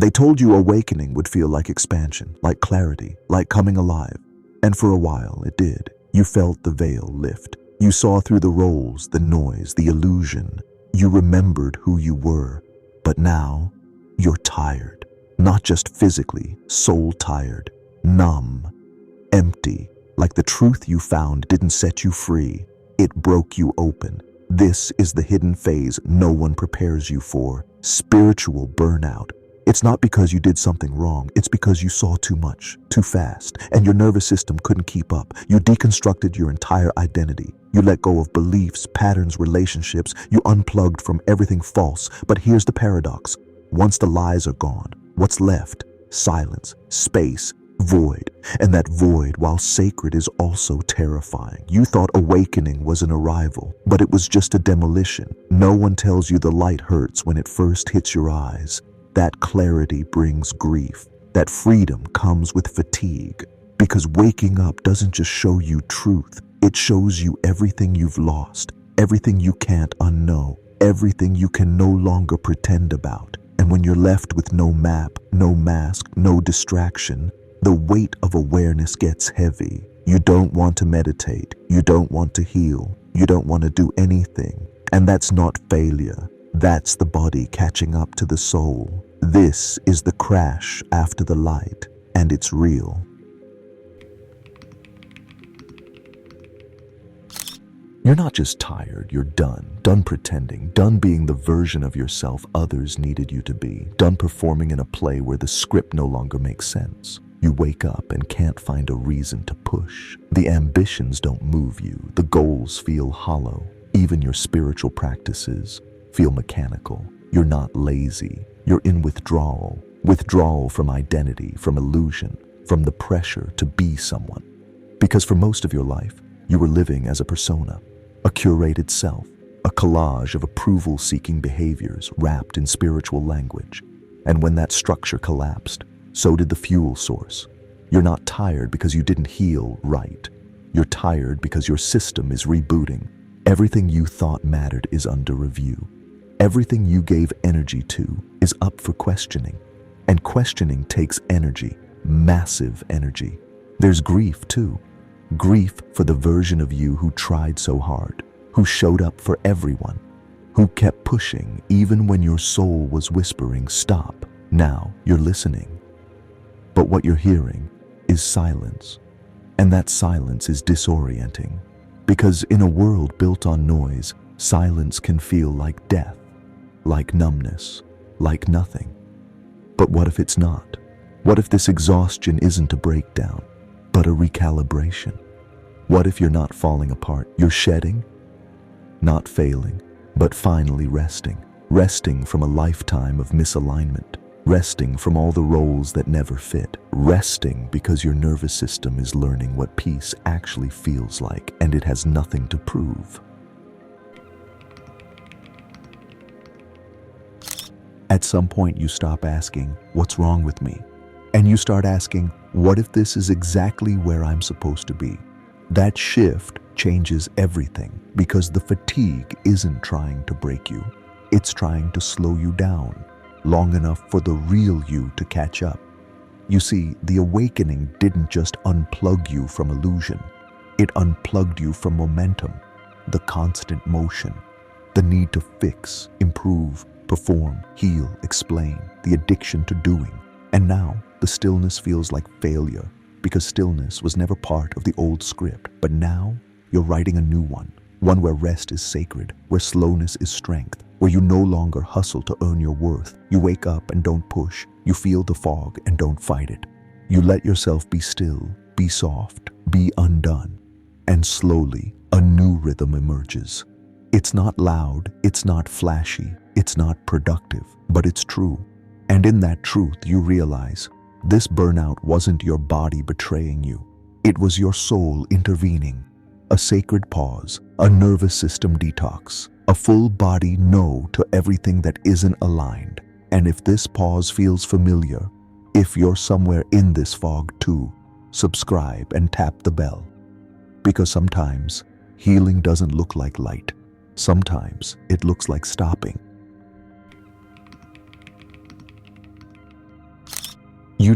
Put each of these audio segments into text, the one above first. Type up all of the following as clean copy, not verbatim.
They told you awakening would feel like expansion, like clarity, like coming alive. And for a while, it did. You felt the veil lift. You saw through the roles, the noise, the illusion. You remembered who you were. But now, you're tired. Not just physically, soul tired, numb, empty, like the truth you found didn't set you free. It broke you open. This is the hidden phase no one prepares you for, spiritual burnout. It's not because you did something wrong, it's because you saw too much, too fast, and your nervous system couldn't keep up. You deconstructed your entire identity. You let go of beliefs, patterns, relationships. You unplugged from everything false. But here's the paradox. Once the lies are gone, what's left? Silence, space, void. And that void, while sacred, is also terrifying. You thought awakening was an arrival, but it was just a demolition. No one tells you the light hurts when it first hits your eyes. That clarity brings grief. That freedom comes with fatigue. Because waking up doesn't just show you truth, it shows you everything you've lost, everything you can't unknow, everything you can no longer pretend about. And when you're left with no map, no mask, no distraction, the weight of awareness gets heavy. You don't want to meditate. You don't want to heal. You don't want to do anything. And that's not failure. That's the body catching up to the soul. This is the crash after the light, and it's real. You're not just tired, you're done. Done pretending, done being the version of yourself others needed you to be, done performing in a play where the script no longer makes sense. You wake up and can't find a reason to push. The ambitions don't move you, the goals feel hollow. Even your spiritual practices feel mechanical. You're not lazy, you're in withdrawal. Withdrawal from identity, from illusion, from the pressure to be someone. Because for most of your life, you were living as a persona, a curated self, a collage of approval-seeking behaviors wrapped in spiritual language. And when that structure collapsed, so did the fuel source. You're not tired because you didn't heal right. You're tired because your system is rebooting. Everything you thought mattered is under review. Everything you gave energy to is up for questioning. And questioning takes energy, massive energy. There's grief too. Grief for the version of you who tried so hard, who showed up for everyone, who kept pushing even when your soul was whispering, stop. Now you're listening. But what you're hearing is silence. And that silence is disorienting. Because in a world built on noise, silence can feel like death, like numbness, like nothing. But what if it's not? What if this exhaustion isn't a breakdown, but a recalibration? What if you're not falling apart? You're shedding, not failing, but finally resting. Resting from a lifetime of misalignment. Resting from all the roles that never fit. Resting because your nervous system is learning what peace actually feels like, and it has nothing to prove. At some point you stop asking, what's wrong with me? And you start asking, what if this is exactly where I'm supposed to be? That shift changes everything, because the fatigue isn't trying to break you. It's trying to slow you down, long enough for the real you to catch up. You see, the awakening didn't just unplug you from illusion. It unplugged you from momentum, the constant motion, the need to fix, improve, perform, heal, explain, the addiction to doing. And now, the stillness feels like failure, because stillness was never part of the old script. But now, you're writing a new one where rest is sacred, where slowness is strength, where you no longer hustle to earn your worth. You wake up and don't push. You feel the fog and don't fight it. You let yourself be still, be soft, be undone. And slowly, a new rhythm emerges. It's not loud, it's not flashy, it's not productive, but it's true. And in that truth, you realize this burnout wasn't your body betraying you. It was your soul intervening. A sacred pause, a nervous system detox, a full body no to everything that isn't aligned. And if this pause feels familiar, if you're somewhere in this fog too, subscribe and tap the bell. Because sometimes healing doesn't look like light. Sometimes it looks like stopping.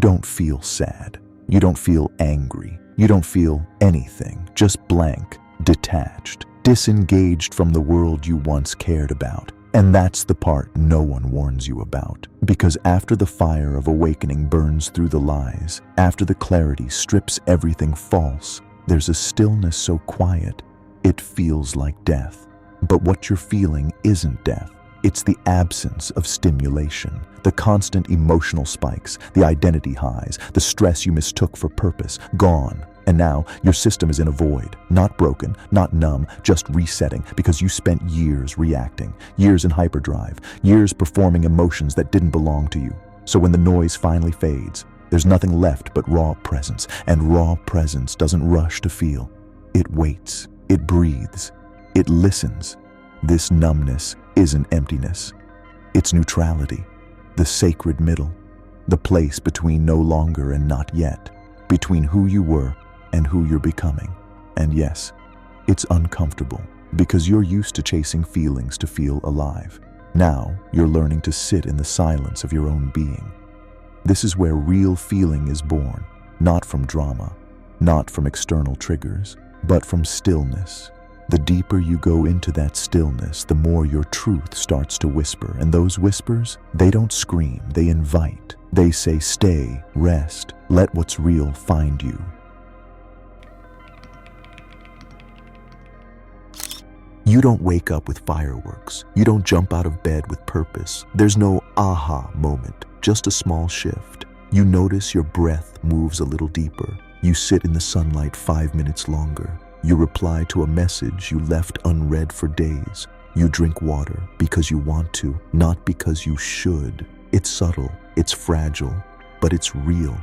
don't feel sad. You don't feel angry. You don't feel anything, just blank, detached, disengaged from the world you once cared about. And that's the part no one warns you about. Because after the fire of awakening burns through the lies, after the clarity strips everything false, there's a stillness so quiet, it feels like death. But what you're feeling isn't death. It's the absence of stimulation, the constant emotional spikes, the identity highs, the stress you mistook for purpose, gone. And now your system is in a void, not broken, not numb, just resetting because you spent years reacting, years in hyperdrive, years performing emotions that didn't belong to you. So when the noise finally fades, there's nothing left but raw presence, and raw presence doesn't rush to feel. It waits, it breathes, it listens. This numbness isn't emptiness. It's neutrality, the sacred middle, the place between no longer and not yet, between who you were and who you're becoming. And yes, it's uncomfortable because you're used to chasing feelings to feel alive. Now you're learning to sit in the silence of your own being. This is where real feeling is born, not from drama, not from external triggers, but from stillness. The deeper you go into that stillness, the more your truth starts to whisper. And those whispers, they don't scream, they invite. They say, stay, rest, let what's real find you. You don't wake up with fireworks. You don't jump out of bed with purpose. There's no aha moment, just a small shift. You notice your breath moves a little deeper. You sit in the sunlight 5 minutes longer. You reply to a message you left unread for days. You drink water because you want to, not because you should. It's subtle, it's fragile, but it's real.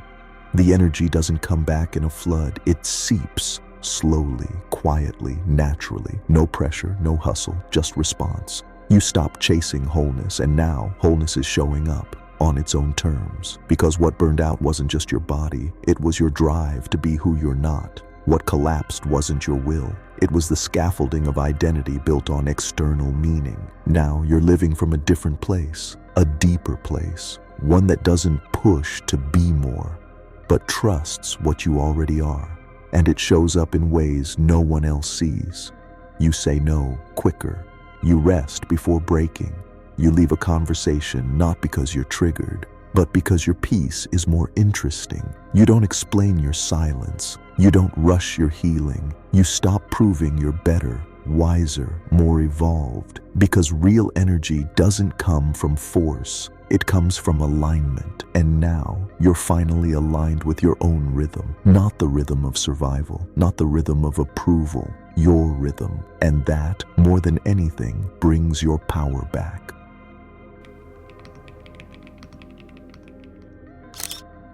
The energy doesn't come back in a flood. It seeps. Slowly, quietly, naturally. No pressure, no hustle, just response. You stop chasing wholeness, and now wholeness is showing up on its own terms. Because what burned out wasn't just your body, it was your drive to be who you're not. What collapsed wasn't your will. It was the scaffolding of identity built on external meaning. Now you're living from a different place, a deeper place, one that doesn't push to be more, but trusts what you already are. And it shows up in ways no one else sees. You say no quicker. You rest before breaking. You leave a conversation not because you're triggered, but because your peace is more interesting. You don't explain your silence. You don't rush your healing. You stop proving you're better, wiser, more evolved. Because real energy doesn't come from force. It comes from alignment, and now you're finally aligned with your own rhythm, not the rhythm of survival, not the rhythm of approval, your rhythm. And that, more than anything, brings your power back.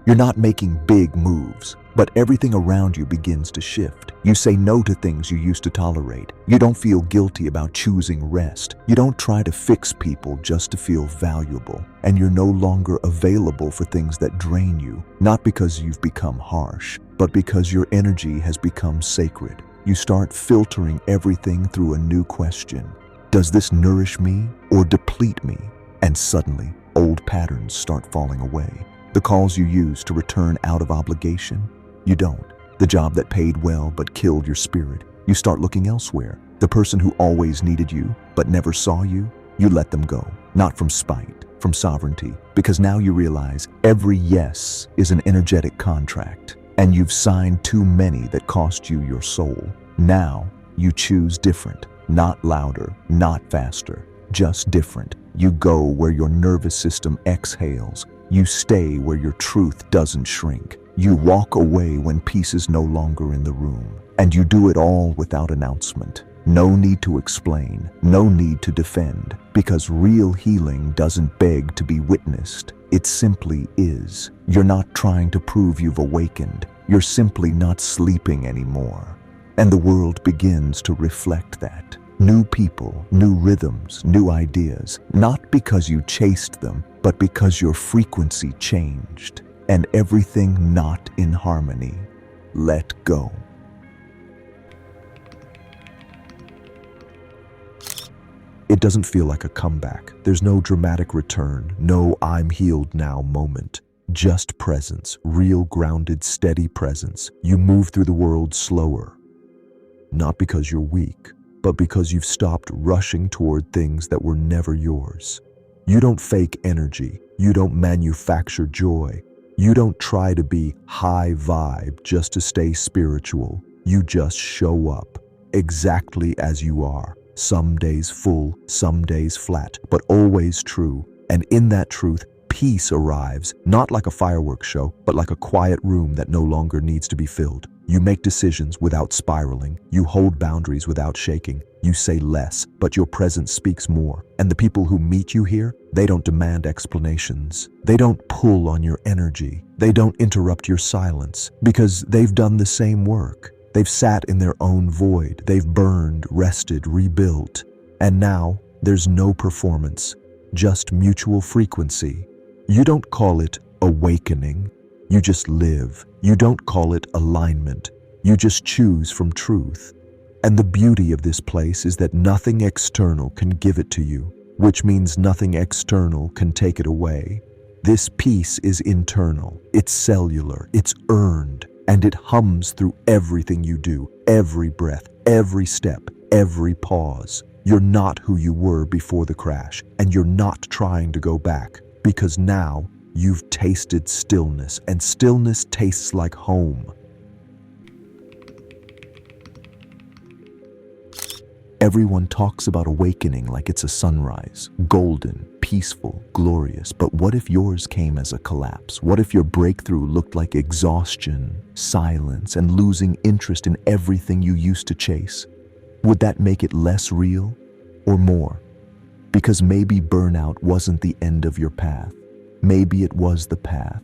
You're not making big moves, but everything around you begins to shift. You say no to things you used to tolerate. You don't feel guilty about choosing rest. You don't try to fix people just to feel valuable. And you're no longer available for things that drain you, not because you've become harsh, but because your energy has become sacred. You start filtering everything through a new question. Does this nourish me or deplete me? And suddenly, old patterns start falling away. The calls you used to return out of obligation, you don't. The job that paid well but killed your spirit, you start looking elsewhere. The person who always needed you but never saw you, you let them go. Not from spite, from sovereignty. Because now you realize every yes is an energetic contract, and you've signed too many that cost you your soul. Now you choose different, not louder, not faster, just different. You go where your nervous system exhales. You stay where your truth doesn't shrink. You walk away when peace is no longer in the room. And you do it all without announcement. No need to explain, no need to defend, because real healing doesn't beg to be witnessed. It simply is. You're not trying to prove you've awakened. You're simply not sleeping anymore. And the world begins to reflect that. New people, new rhythms, new ideas, not because you chased them, but because your frequency changed, and everything not in harmony let go. It doesn't feel like a comeback. There's no dramatic return, no I'm healed now moment. Just presence, real grounded, steady presence. You move through the world slower, not because you're weak, but because you've stopped rushing toward things that were never yours. You don't fake energy. You don't manufacture joy. You don't try to be high vibe just to stay spiritual. You just show up exactly as you are. Some days full, some days flat, but always true. And in that truth, peace arrives, not like a fireworks show, but like a quiet room that no longer needs to be filled. You make decisions without spiraling. You hold boundaries without shaking. You say less, but your presence speaks more. And the people who meet you here, they don't demand explanations. They don't pull on your energy. They don't interrupt your silence, because they've done the same work. They've sat in their own void. They've burned, rested, rebuilt. And now, there's no performance, just mutual frequency. You don't call it awakening. You just live. You don't call it alignment. You just choose from truth. And the beauty of this place is that nothing external can give it to you, which means nothing external can take it away. This peace is internal. It's cellular. It's earned. And it hums through everything you do, every breath, every step, every pause. You're not who you were before the crash, and you're not trying to go back, because now you've tasted stillness, and stillness tastes like home. Everyone talks about awakening like it's a sunrise, golden, peaceful, glorious. But what if yours came as a collapse? What if your breakthrough looked like exhaustion, silence, and losing interest in everything you used to chase? Would that make it less real or more? Because maybe burnout wasn't the end of your path. Maybe it was the path.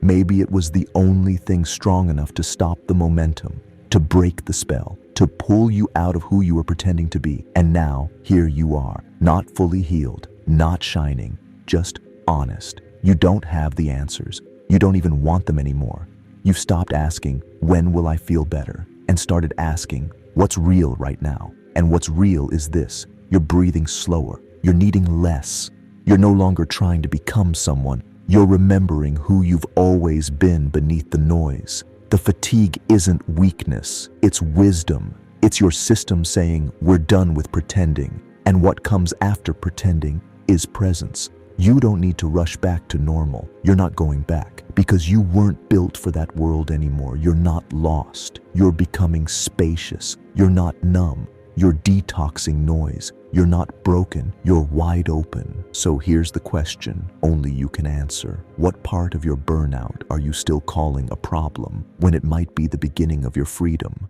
Maybe it was the only thing strong enough to stop the momentum, to break the spell, to pull you out of who you were pretending to be. And now, here you are, not fully healed, not shining, just honest. You don't have the answers. You don't even want them anymore. You've stopped asking, when will I feel better? And started asking, what's real right now? And what's real is this: you're breathing slower. You're needing less. You're no longer trying to become someone. You're remembering who you've always been beneath the noise. The fatigue isn't weakness, it's wisdom. It's your system saying, we're done with pretending. And what comes after pretending is presence. You don't need to rush back to normal. You're not going back, because you weren't built for that world anymore. You're not lost. You're becoming spacious. You're not numb. You're detoxing noise. You're not broken. You're wide open. So here's the question only you can answer. What part of your burnout are you still calling a problem when it might be the beginning of your freedom?